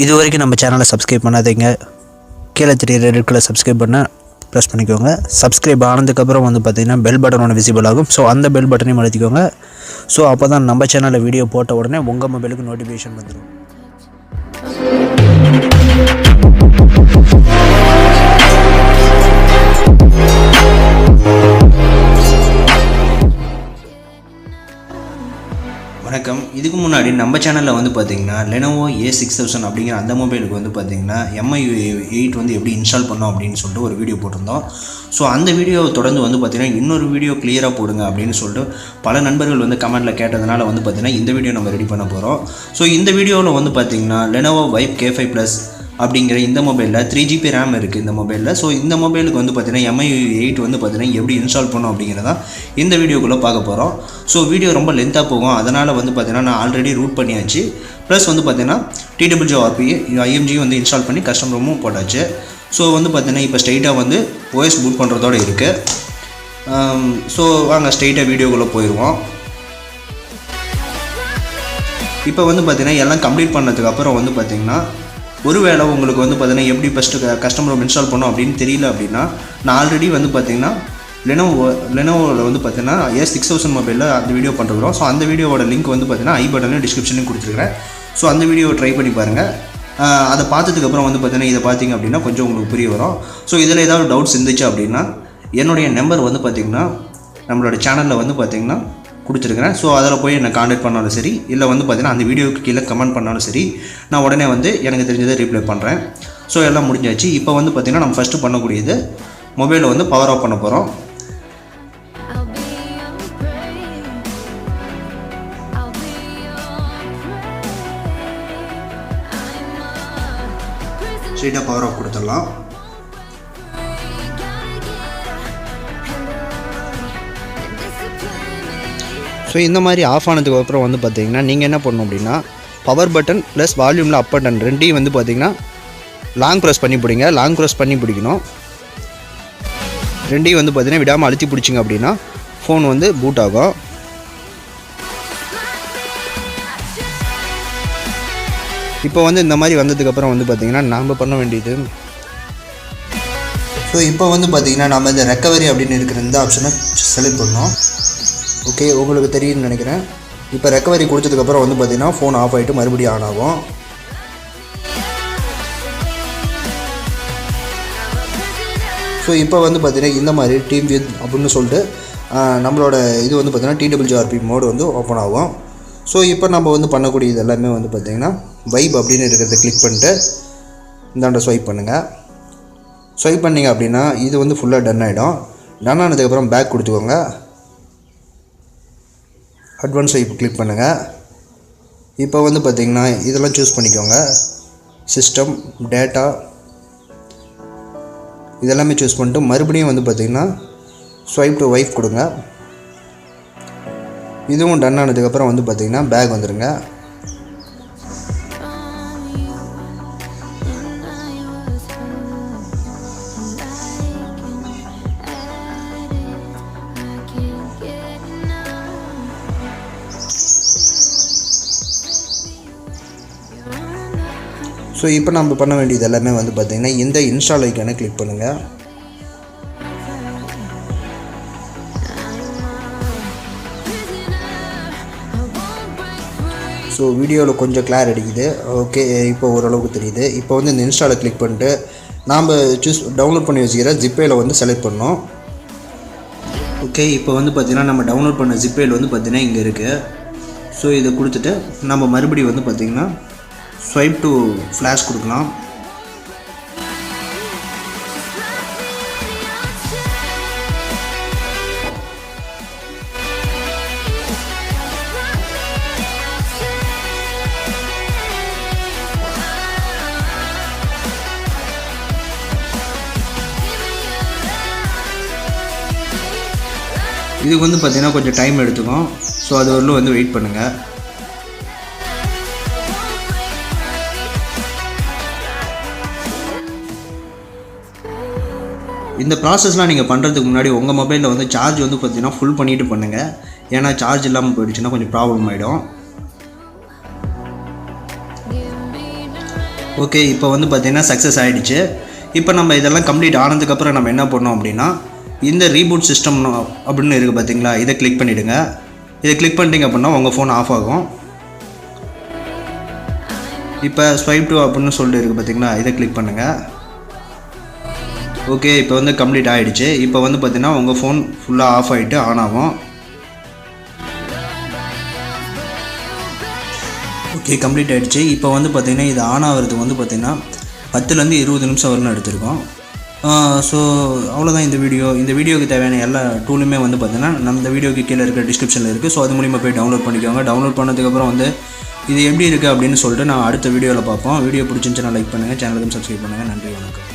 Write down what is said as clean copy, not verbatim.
இது வரைக்கும் நம்ம சேனலை சப்ஸ்கிரைப் பண்ணாதீங்க. கீழே தெரியுற ரெட் கலர் சப்ஸ்கிரைப் பண்ண ப்ரெஸ் பண்ணிக்கோங்க. சப்ஸ்கிரைப் ஆனதுக்கப்புறம் வந்து பார்த்திங்கன்னா பெல் பட்டன் ஒன்று விசிபிள் ஆகும். ஸோ அந்த பெல் பட்டனையும் அழுத்திக்கோங்க. ஸோ அப்போ தான் நம்ம சேனலில் வீடியோ போட்ட உடனே உங்கள் மொபைலுக்கு நோட்டிஃபிகேஷன் வந்துடும். வணக்கம். இதுக்கு முன்னாடி நம்ம சேனலில் வந்து பார்த்திங்கன்னா Lenovo A6000 அப்படிங்கிற அந்த மொபைலுக்கு வந்து பார்த்திங்கன்னா MIUI 8 வந்து எப்படி இன்ஸ்டால் பண்ணோம் அப்படின்னு சொல்லிட்டு ஒரு வீடியோ போட்டிருந்தோம். ஸோ அந்த வீடியோவை தொடர்ந்து வந்து பார்த்திங்கன்னா இன்னொரு வீடியோ கிளியராக போடுங்க அப்படின்னு சொல்லிட்டு பல நண்பர்கள் வந்து கமெண்ட்டில் கேட்டதுனால வந்து பார்த்திங்கன்னா இந்த வீடியோ நம்ம ரெடி பண்ண போகிறோம். ஸோ இந்த வீடியோவில் வந்து பார்த்திங்கன்னா Lenovo Vibe K5 Plus அப்படிங்கிற இந்த மொபைலில் 3GB RAM இருக்குது இந்த மொபைலில். ஸோ இந்த மொபைலுக்கு வந்து பார்த்திங்கன்னா MIUI 8 வந்து பார்த்திங்கன்னா எப்படி இன்ஸ்டால் பண்ணோம் அப்படிங்கிறதான் இந்த வீடியோக்குள்ளே பார்க்க போகிறோம். ஸோ வீடியோ ரொம்ப லென்த்தாக போகும். அதனால் வந்து பார்த்திங்கன்னா நான் ஆல்ரெடி ரூட் பண்ணியாச்சு. ப்ளஸ் வந்து பார்த்திங்கன்னா TWRP IMG வந்து இன்ஸ்டால் பண்ணி கஸ்டம் ரூமும் போட்டாச்சு. ஸோ வந்து பார்த்திங்கன்னா இப்போ ஸ்ட்ரைட்டாக வந்து OS பூட் பண்ணுறதோடு இருக்குது. ஸோ வாங்க ஸ்ட்ரைட்டாக வீடியோக்குள்ளே போயிடுவோம். இப்போ வந்து பார்த்திங்கன்னா எல்லாம் கம்ப்ளீட் பண்ணதுக்கப்புறம் வந்து பார்த்திங்கன்னா ஒருவேளை உங்களுக்கு வந்து பார்த்திங்கன்னா எப்படி ஃபஸ்ட்டு கஸ்டம் ரூம் இன்ஸ்டால் பண்ணோம் அப்படின்னு தெரியல அப்படின்னா நான் ஆல்ரெடி வந்து பார்த்திங்கன்னா லெனோவோவில் வந்து பார்த்திங்கன்னா A6000 மொபைலில் அந்த வீடியோ பண்ணுறோம். ஸோ அந்த வீடியோவோட லிங்க் வந்து பார்த்திங்கன்னா ஐ பட்டன்லையும் டிஸ்கிரிப்ஷன்லையும் கொடுத்துருக்கிறேன். ஸோ அந்த வீடியோவை ட்ரை பண்ணி பாருங்கள். அதை பார்த்ததுக்கப்புறம் வந்து பார்த்திங்கன்னா இதை பார்த்திங்க அப்படின்னா கொஞ்சம் உங்களுக்கு புரிய வரும். ஸோ இதில் ஏதாவது டவுட்ஸ் இருந்துச்சு அப்படின்னா என்னுடைய நம்பர் வந்து பார்த்திங்கன்னா நம்மளோட சேனலில் வந்து பார்த்திங்கன்னா கொடுத்துருக்குறேன். ஸோ அதில் போய் என்னை காண்டாக்ட் பண்ணாலும் சரி, இல்லை வந்து பார்த்திங்கன்னா அந்த வீடியோவுக்கு கீழே கமெண்ட் பண்ணாலும் சரி, நான் உடனே வந்து எனக்கு தெரிஞ்சதை ரீப்ளை பண்ணுறேன். ஸோ எல்லாம் முடிஞ்சாச்சு. இப்போ வந்து பார்த்திங்கன்னா நம்ம ஃபஸ்ட்டு பண்ணக்கூடியது மொபைலை வந்து பவர் ஆஃப் பண்ண போகிறோம். ஸ்ட்ரெயிட்டாக பவர் ஆஃப் கொடுத்துடலாம். ஸோ இந்த மாதிரி ஆஃப் ஆனதுக்கு அப்புறம் வந்து பார்த்திங்கன்னா நீங்கள் என்ன பண்ணணும் அப்படின்னா பவர் பட்டன் ப்ளஸ் வால்யூமில் அப் பட்டன் ரெண்டையும் வந்து பார்த்திங்கன்னா லாங் ப்ரெஸ் பண்ணி பிடிங்க. லாங் ப்ரெஸ் பண்ணி பிடிக்கணும். ரெண்டையும் வந்து பார்த்திங்கன்னா விடாமல் அழுத்தி பிடிச்சிங்க அப்படின்னா ஃபோன் வந்து பூட் ஆகும். இப்போ வந்து இந்த மாதிரி வந்ததுக்கப்புறம் வந்து பார்த்திங்கன்னா நாம் பண்ண வேண்டியது, ஸோ இப்போ வந்து பார்த்திங்கன்னா நம்ம இந்த ரெக்கவரி அப்படின்னு இருக்கிற இந்த ஆப்ஷனை செலக்ட் பண்ணோம். ஓகே, உங்களுக்கு தெரியும்னு நினைக்கிறேன். இப்போ ரெக்கவரி கொடுத்ததுக்கப்புறம் வந்து பார்த்திங்கன்னா ஃபோன் ஆஃப் ஆகிட்டு மறுபடியும் ஆன் ஆகும். ஸோ இப்போ வந்து பார்த்திங்கன்னா இந்த மாதிரி டீம் வித் அப்படின்னு சொல்லிட்டு நம்மளோட இது வந்து பார்த்திங்கன்னா TWRP மோடு வந்து ஓப்பன் ஆகும். ஸோ இப்போ நம்ம வந்து பண்ணக்கூடியது எல்லாமே வந்து பார்த்திங்கன்னா வைப் அப்படின்னு இருக்கிறத கிளிக் பண்ணிட்டு இந்தாண்ட ஸ்வைப் பண்ணுங்கள். ஸ்வைப் பண்ணிங்க அப்படின்னா இது வந்து ஃபுல்லாக டன் ஆகிடும். டன் ஆனதுக்கப்புறம் பேக் கொடுத்துக்கோங்க. அட்வான்ஸ் வைப் கிளிக் பண்ணுங்கள். இப்போ வந்து பார்த்திங்கன்னா இதெல்லாம் சூஸ் பண்ணிக்கோங்க. சிஸ்டம், டேட்டா இதெல்லாமே சூஸ் பண்ணிட்டு மறுபடியும் வந்து பார்த்திங்கன்னா ஸ்வைப் டு வைப் கொடுங்க. இதுவும் டன் ஆனதுக்கப்புறம் வந்து பார்த்திங்கன்னா பேக் வந்துடுங்க. ஸோ இப்போ நம்ம பண்ண வேண்டியது எல்லாமே வந்து பார்த்திங்கன்னா இந்த இன்ஸ்டால் ஐக்கானை கிளிக் பண்ணுங்கள். ஸோ வீடியோவில் கொஞ்சம் கிளார் அடிக்குது. ஓகே, இப்போ ஓரளவுக்கு தெரியுது. இப்போ வந்து இந்த இன்ஸ்டாலை கிளிக் பண்ணிட்டு நாம் டவுன்லோட் பண்ணி வச்சுக்கிற ஜிப்பேயில் வந்து செலக்ட் பண்ணோம். ஓகே, இப்போ வந்து பார்த்திங்கன்னா நம்ம டவுன்லோட் பண்ண ஜிப்பேயில் வந்து பார்த்திங்கன்னா இங்கே இருக்குது. ஸோ இதை கொடுத்துட்டு நம்ம மறுபடியும் வந்து பார்த்திங்கன்னா ஸ்வைப் டு ஃப்ளாஷ் கொடுக்கலாம். இதுக்கு வந்து பார்த்திங்கன்னா கொஞ்சம் டைம் எடுத்துக்கும். ஸோ அது வரலும் வந்து வெயிட் பண்ணுங்கள். இந்த ப்ராசஸ்லாம் நீங்கள் பண்ணுறதுக்கு முன்னாடி உங்கள் மொபைலில் வந்து சார்ஜ் வந்து பார்த்தீங்கன்னா ஃபுல் பண்ணிவிட்டு பண்ணுங்கள். ஏன்னா சார்ஜ் இல்லாமல் போயிடுச்சுன்னா கொஞ்சம் ப்ராப்ளம் ஆகிடும். ஓகே, இப்போ வந்து பார்த்திங்கன்னா சக்ஸஸ் ஆகிடுச்சு. இப்போ நம்ம இதெல்லாம் கம்ப்ளீட் ஆனதுக்கப்புறம் நம்ம என்ன பண்ணோம் அப்படின்னா, இந்த ரீபூட் சிஸ்டம் அப்படின்னு இருக்குது பார்த்தீங்களா, இதை கிளிக் பண்ணிவிடுங்க. இதை கிளிக் பண்ணிட்டீங்க அப்படின்னா உங்கள் ஃபோன் ஆஃப் ஆகும். இப்போ ஸ்வைப் டு அப்படின்னு சொல்லிட்டு இருக்குது பார்த்தீங்களா, இதை கிளிக் பண்ணுங்கள். ஓகே, இப்போ வந்து கம்ப்ளீட் ஆகிடுச்சு. இப்போ வந்து பார்த்திங்கன்னா உங்கள் ஃபோன் ஃபுல்லாக ஆஃப் ஆகிட்டு ஆன் ஆகும். ஓகே, கம்ப்ளீட் ஆகிடுச்சு. இப்போ வந்து பார்த்திங்கன்னா இது ஆன் ஆகிறதுக்கு வந்து பார்த்திங்கன்னா 10லேருந்து 20 நிமிஷம் வரலும் எடுத்திருக்கோம். ஸோ அவ்வளோதான் இந்த வீடியோ. இந்த வீடியோக்கு தேவையான எல்லா டூலுமே வந்து பார்த்திங்கன்னா நம்ம இந்த வீடியோக்கு கீழே இருக்கிற டிஸ்கிரிப்ஷனில் இருக்குது. ஸோ அது மூலிமா போய் டவுன்லோட் பண்ணிக்கோங்க. டவுன்லோட் பண்ணதுக்கப்புறம் வந்து இது எப்படி இருக்குது அப்படின்னு சொல்லிட்டு நான் அடுத்த வீடியோவில் பார்ப்போம். வீடியோ பிடிச்சிருந்துச்சுன்னா லைக் பண்ணுங்கள், சேனலுக்கும் சப்ஸ்கிரைப் பண்ணுங்கள். நன்றி, வணக்கம்.